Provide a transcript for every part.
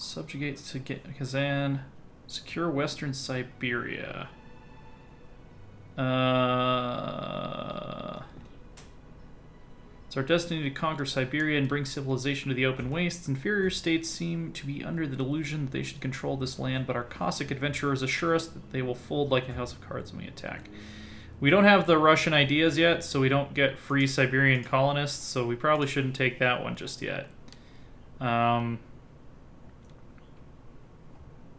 Subjugate to Kazan. Secure Western Siberia. It's our destiny to conquer Siberia and bring civilization to the open wastes. Inferior states seem to be under the delusion that they should control this land, but our Cossack adventurers assure us that they will fold like a house of cards when we attack. We don't have the Russian ideas yet, so we don't get free Siberian colonists, so we probably shouldn't take that one just yet.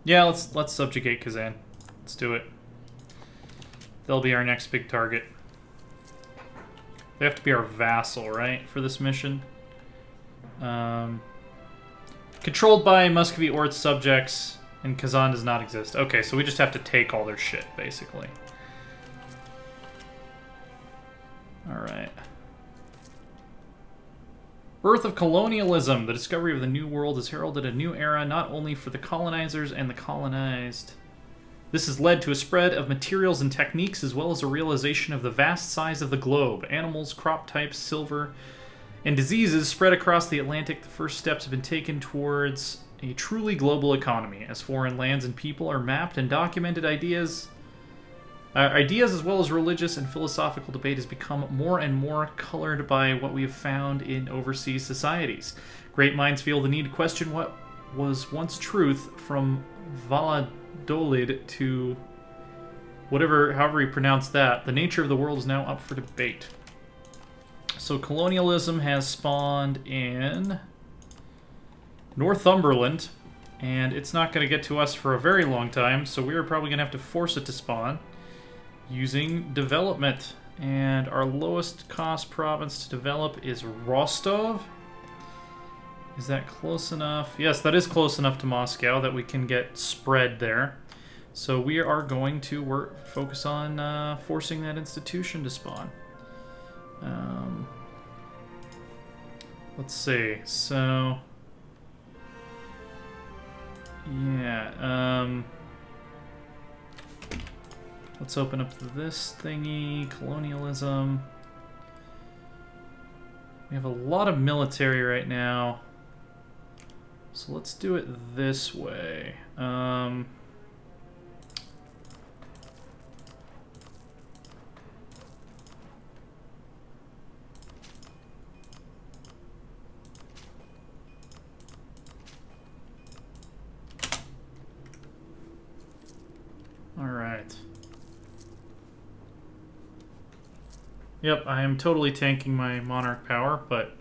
Yeah, let's subjugate Kazan. Let's do it. They'll be our next big target. They have to be our vassal, right, for this mission? Controlled by Muscovy or its subjects, and Kazan does not exist. Okay, so we just have to take all their shit, basically. Alright. Birth of colonialism. The discovery of the New World has heralded a new era not only for the colonizers and the colonized. This has led to a spread of materials and techniques as well as a realization of the vast size of the globe. Animals, crop types, silver, and diseases spread across the Atlantic. The first steps have been taken towards a truly global economy. As foreign lands and people are mapped and documented, ideas as well as religious and philosophical debate has become more and more colored by what we have found in overseas societies. Great minds feel the need to question what was once truth, from Valladolid to however you pronounce that. The nature of the world is now up for debate. So colonialism has spawned in Northumberland, and it's not going to get to us for a very long time, so we're probably going to have to force it to spawn using development. And our lowest cost province to develop is Rostov. Is that close enough? Yes, that is close enough to Moscow that we can get spread there. So we are going to focus on forcing that institution to spawn. Let's see. So yeah. Let's open up this thingy. Colonialism. We have a lot of military right now. So let's do it this way. All right. Yep, I am totally tanking my monarch power, but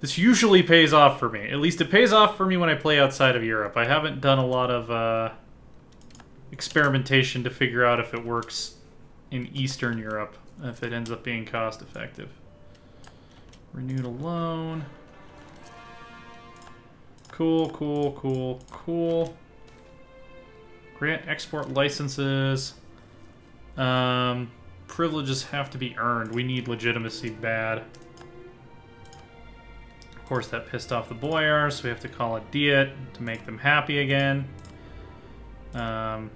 this usually pays off for me. At least it pays off for me when I play outside of Europe. I haven't done a lot of experimentation to figure out if it works in Eastern Europe, if it ends up being cost effective. Renewed a loan. Cool, cool, cool, cool. Grant export licenses. Privileges have to be earned. We need legitimacy bad. Of course, that pissed off the boyars, so we have to call a diet to make them happy again. Alright.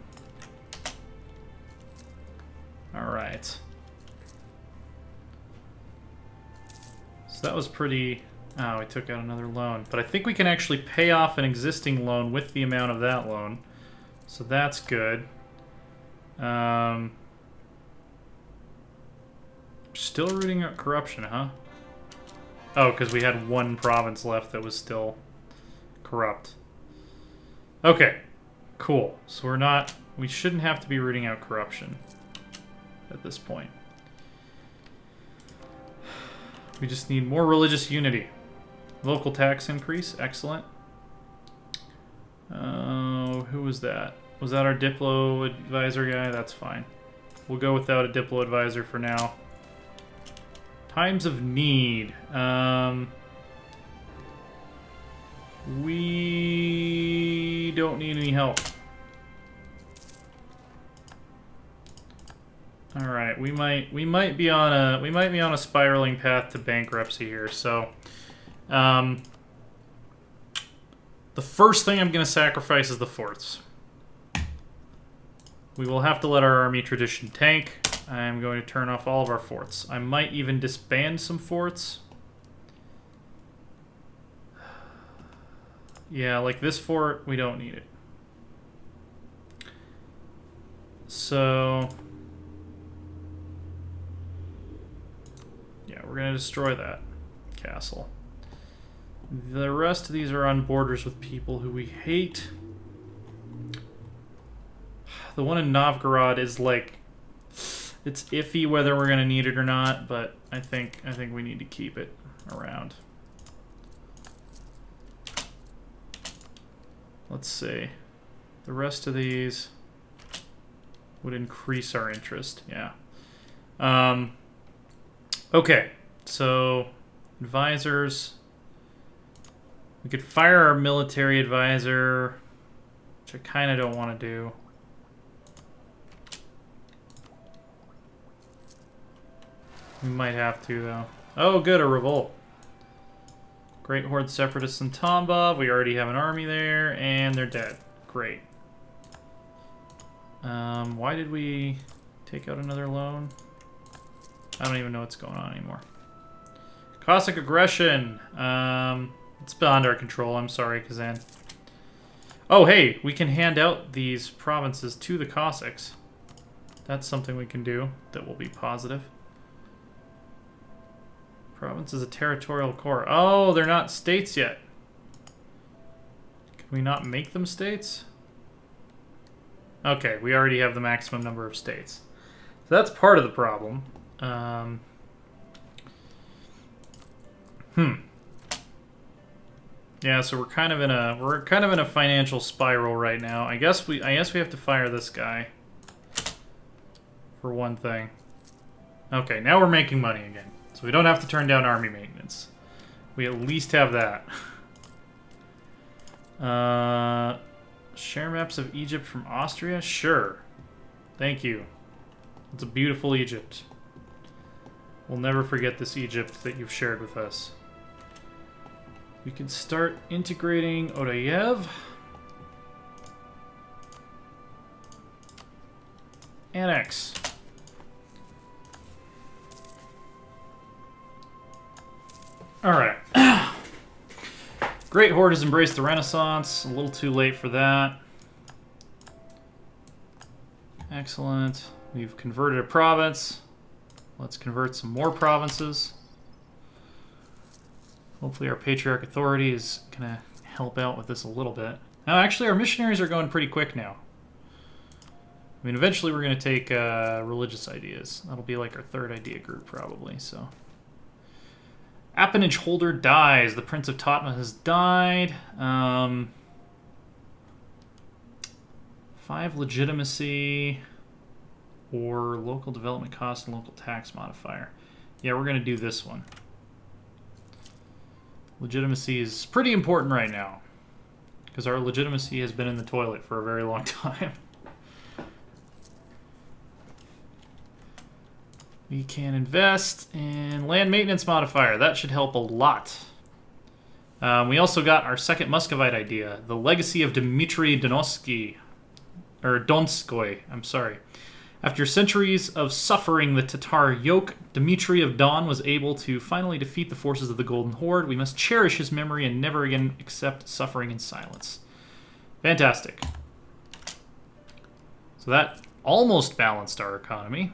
So that was pretty... Oh, we took out another loan. But I think we can actually pay off an existing loan with the amount of that loan. So that's good. Still rooting out corruption, huh? Oh, because we had one province left that was still corrupt. Okay, cool. So we shouldn't have to be rooting out corruption at this point. We just need more religious unity. Local tax increase, excellent. Who was that? Was that our Diplo advisor guy? That's fine. We'll go without a Diplo advisor for now. Times of need. We don't need any help. All right, we might be on a spiraling path to bankruptcy here. So, the first thing I'm going to sacrifice is the forts. We will have to let our army tradition tank. I'm going to turn off all of our forts. I might even disband some forts. Yeah, like this fort, we don't need it. So... yeah, we're going to destroy that castle. The rest of these are on borders with people who we hate. The one in Novgorod is like... it's iffy whether we're going to need it or not, but I think we need to keep it around. Let's see. The rest of these would increase our interest. Yeah. Okay. So, advisors. We could fire our military advisor, which I kind of don't want to do. We might have to, though. Oh, good, a revolt. Great Horde Separatists in Tambov. We already have an army there, and they're dead. Great. Why did we take out another loan? I don't even know what's going on anymore. Cossack aggression. It's beyond our control. I'm sorry, Kazan. Oh, hey, we can hand out these provinces to the Cossacks. That's something we can do that will be positive. Province is a territorial core. Oh, they're not states yet. Can we not make them states? Okay, we already have the maximum number of states. So that's part of the problem. Yeah, so we're kind of in a financial spiral right now. I guess we have to fire this guy for one thing. Okay, now we're making money again. So we don't have to turn down army maintenance. We at least have that. Share maps of Egypt from Austria? Sure. Thank you. It's a beautiful Egypt. We'll never forget this Egypt that you've shared with us. We can start integrating Odayev. Annex. Alright. Great Horde has embraced the Renaissance. A little too late for that. Excellent. We've converted a province. Let's convert some more provinces. Hopefully our Patriarch Authority is going to help out with this a little bit. Now, actually, our missionaries are going pretty quick now. I mean, eventually we're going to take religious ideas. That'll be like our third idea group, probably, so... Appanage holder dies. The Prince of Totma has died. 5 legitimacy or local development cost and local tax modifier. Yeah, we're going to do this one. Legitimacy is pretty important right now because our legitimacy has been in the toilet for a very long time. We can invest in land maintenance modifier. That should help a lot. We also got our second Muscovite idea, the legacy of Dmitry Donskoy. I'm sorry. After centuries of suffering the Tatar yoke, Dmitry of Don was able to finally defeat the forces of the Golden Horde. We must cherish his memory and never again accept suffering in silence. Fantastic. So that almost balanced our economy.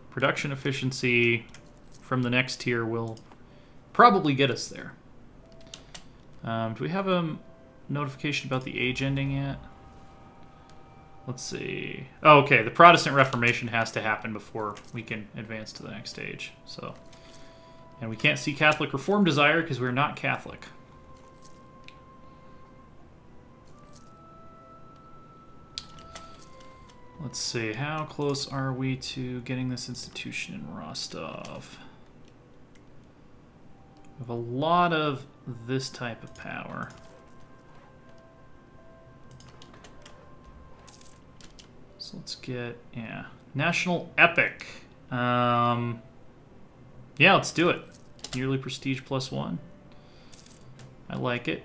Production efficiency from the next tier will probably get us there. Do we have a notification about the age ending yet? Let's see. Oh, okay, the Protestant Reformation has to happen before we can advance to the next stage. So, and we can't see Catholic Reform Desire because we're not Catholic. Let's see, how close are we to getting this institution in Rostov? We have a lot of this type of power. So let's get, yeah, National Epic. Yeah, let's do it. Yearly Prestige +1. I like it.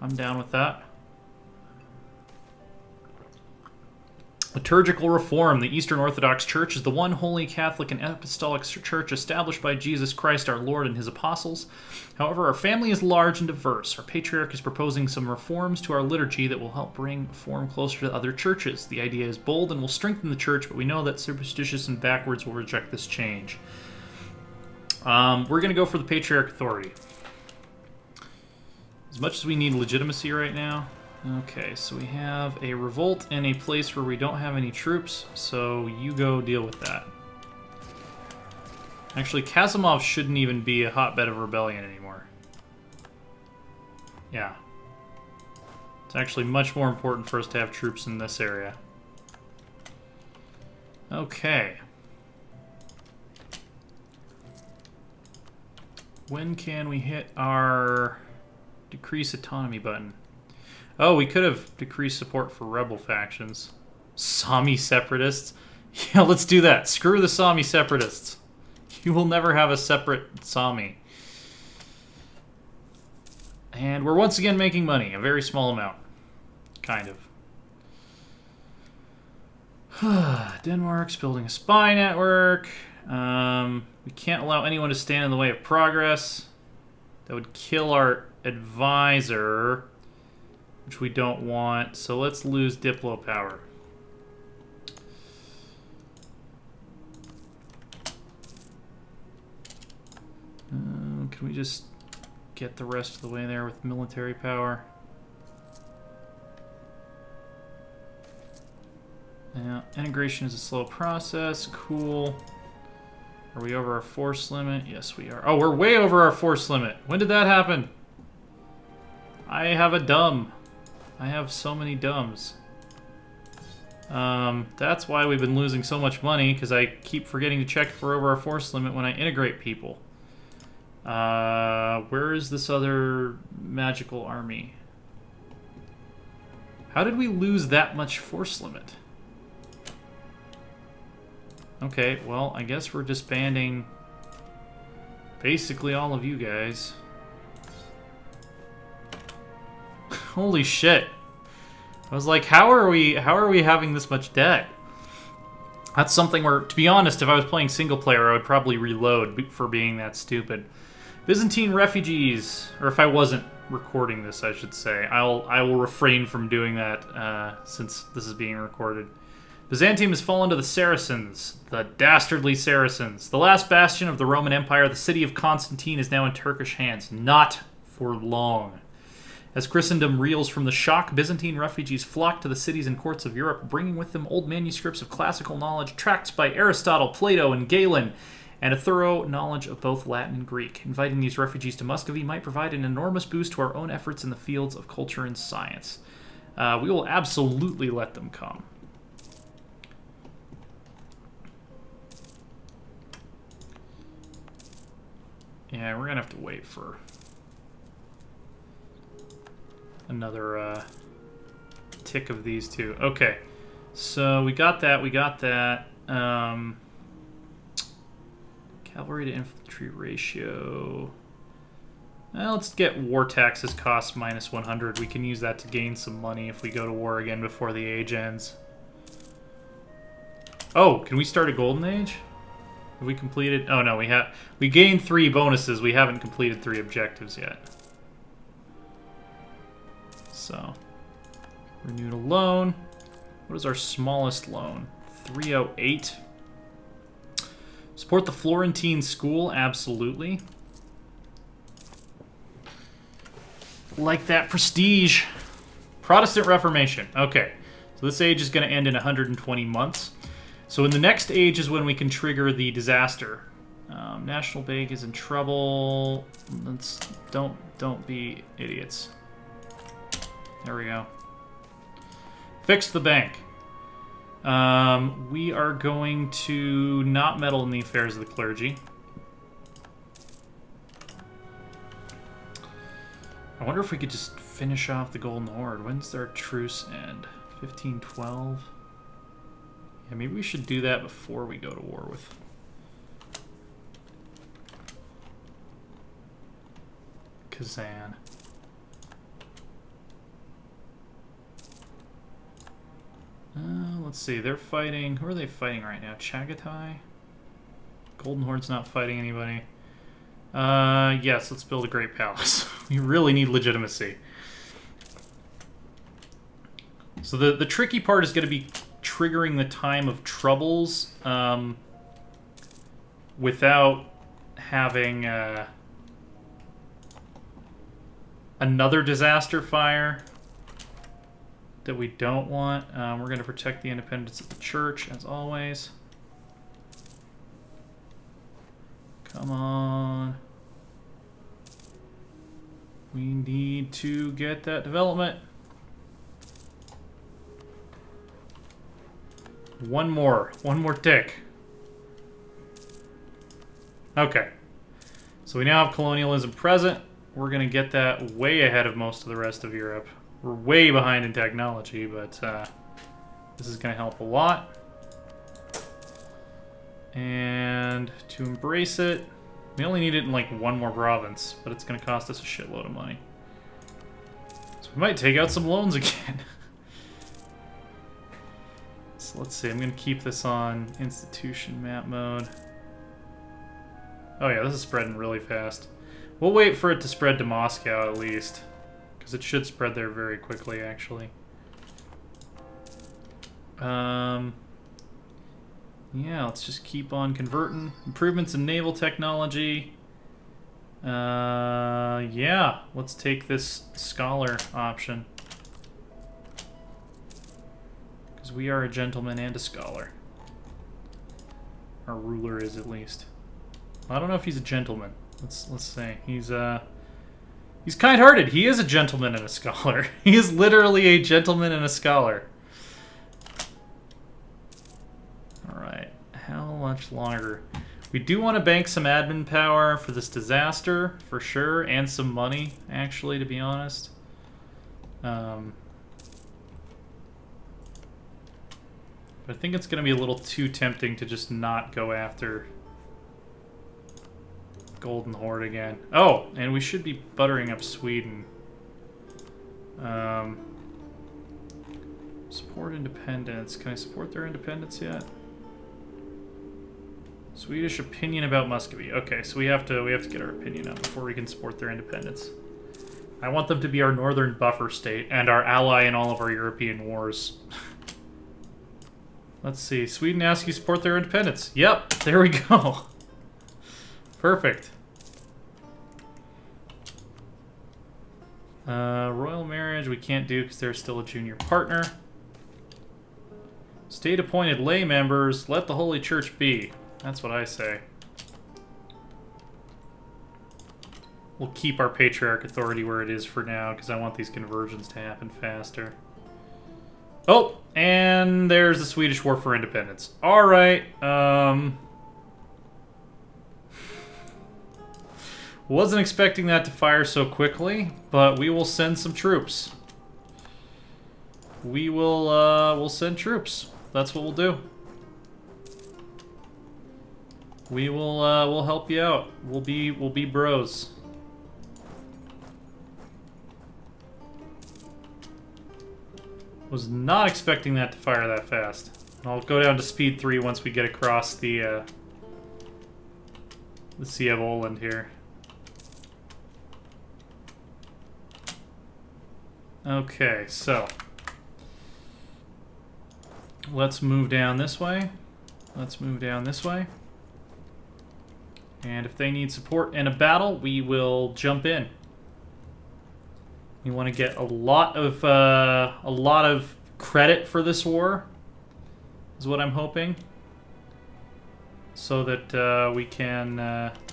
I'm down with that. Liturgical Reform. The Eastern Orthodox Church is the one holy Catholic and apostolic church established by Jesus Christ our Lord and his apostles. However, our family is large and diverse. Our patriarch is proposing some reforms to our liturgy that will help bring form closer to other churches. The idea is bold and will strengthen the church, but we know that superstitious and backwards will reject this change. We're going to go for the patriarch authority. As much as we need legitimacy right now. Okay, so we have a revolt in a place where we don't have any troops, so you go deal with that. Actually, Kazimov shouldn't even be a hotbed of rebellion anymore. Yeah. It's actually much more important for us to have troops in this area. Okay. When can we hit our decrease autonomy button? Oh, we could have decreased support for rebel factions. Sami separatists? Yeah, let's do that. Screw the Sami separatists. You will never have a separate Sami. And we're once again making money. A very small amount. Kind of. Denmark's building a spy network. We can't allow anyone to stand in the way of progress. That would kill our advisor, which we don't want. So let's lose Diplo power. Can we just get the rest of the way there with military power? Yeah, integration is a slow process. Cool. Are we over our force limit? Yes, we are. Oh, we're way over our force limit. When did that happen? I have a dumb. I have so many dumbs. That's why we've been losing so much money, because I keep forgetting to check if we're over our force limit when I integrate people. Where is this other magical army? How did we lose that much force limit? Okay, well, I guess we're disbanding basically all of you guys. Holy shit. I was like, how are we having this much debt? That's something where, to be honest, if I was playing single player, I would probably reload for being that stupid. Byzantine Refugees, or if I wasn't recording this, I should say. I will refrain from doing that since this is being recorded. Byzantium has fallen to the Saracens, the dastardly Saracens. The last bastion of the Roman Empire, the city of Constantine, is now in Turkish hands. Not for long. As Christendom reels from the shock, Byzantine refugees flock to the cities and courts of Europe, bringing with them old manuscripts of classical knowledge, tracts by Aristotle, Plato, and Galen, and a thorough knowledge of both Latin and Greek. Inviting these refugees to Muscovy might provide an enormous boost to our own efforts in the fields of culture and science. We will absolutely let them come. Yeah, we're gonna have to wait for another tick of these two. Okay, so we got that. Cavalry to infantry ratio. Well, let's get war taxes cost minus 100. We can use that to gain some money if we go to war again before the age ends. Oh, can we start a golden age? Have we completed? Oh no, we gained 3 bonuses. We haven't completed 3 objectives yet. So, renewed a loan. What is our smallest loan? 308. Support the Florentine school, absolutely. Like that prestige. Protestant Reformation. Okay, so this age is going to end in 120 months. So in the next age is when we can trigger the disaster. National Bank is in trouble. Don't be idiots. There we go. Fix the bank. We are going to not meddle in the affairs of the clergy. I wonder if we could just finish off the Golden Horde. When's their truce end? 1512? Yeah, maybe we should do that before we go to war with Kazan. let's see. They're fighting. Who are they fighting right now? Chagatai? Golden Horde's not fighting anybody. Yes, let's build a great palace. We really need legitimacy. So the tricky part is going to be triggering the time of troubles without having another disaster fire that we don't want. We're going to protect the independence of the church, as always. Come on. We need to get that development. One more tick. Okay. So we now have colonialism present. We're going to get that way ahead of most of the rest of Europe. We're way behind in technology, but this is going to help a lot. And to embrace it, we only need it in like one more province, but it's going to cost us a shitload of money. So we might take out some loans again. So let's see, I'm going to keep this on institution map mode. Oh yeah, this is spreading really fast. We'll wait for it to spread to Moscow at least, because it should spread there very quickly, actually. Yeah, let's just keep on converting. Improvements in naval technology. Yeah, let's take this scholar option. Because we are a gentleman and a scholar. Our ruler is, at least. Well, I don't know if he's a gentleman. Let's say he's kind-hearted. He is a gentleman and a scholar. He is literally a gentleman and a scholar. Alright, how much longer? We do want to bank some admin power for this disaster, for sure, and some money, actually, to be honest. But I think it's going to be a little too tempting to just not go after Golden Horde again. Oh, and we should be buttering up Sweden. Support independence. Can I support their independence yet? Swedish opinion about Muscovy. Okay, so we have to get our opinion up before we can support their independence. I want them to be our northern buffer state and our ally in all of our European wars. Let's see. Sweden asks you to support their independence. Yep, there we go. Perfect. Royal marriage we can't do because they're still a junior partner. State-appointed lay members, let the Holy Church be. That's what I say. We'll keep our patriarch authority where it is for now because I want these conversions to happen faster. Oh, and there's the Swedish War for Independence. All right. Wasn't expecting that to fire so quickly, but we will send some troops. We'll send troops. That's what we'll do. We'll help you out. We'll be bros. Was not expecting that to fire that fast. I'll go down to speed 3 once we get across the Sea of Oland here. Okay, so let's move down this way. Let's move down this way. And if they need support in a battle, we will jump in. We want to get a lot of credit for this war, is what I'm hoping, so that we can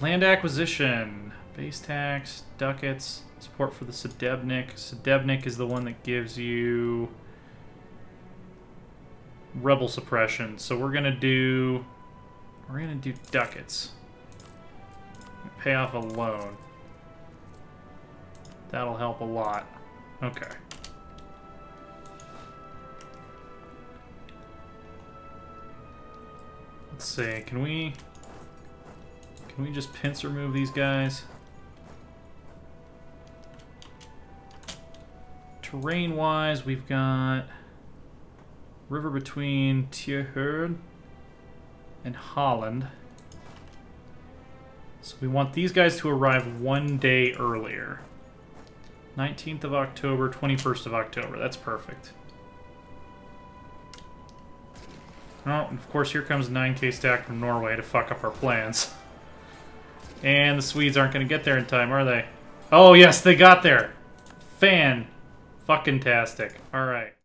land acquisition, base tax, ducats, support for the Sedebnik. Sedebnik is the one that gives you rebel suppression. So we're gonna do ducats. Pay off a loan. That'll help a lot. Okay. Let's see. Can we just pincer move these guys? Terrain-wise, we've got River between Tierherd and Holland. So we want these guys to arrive 1 day earlier. 19th of October, 21st of October. That's perfect. Oh, and of course here comes 9K stack from Norway to fuck up our plans. And the Swedes aren't going to get there in time, are they? Oh yes, they got there! Fan-fucking-tastic. Alright.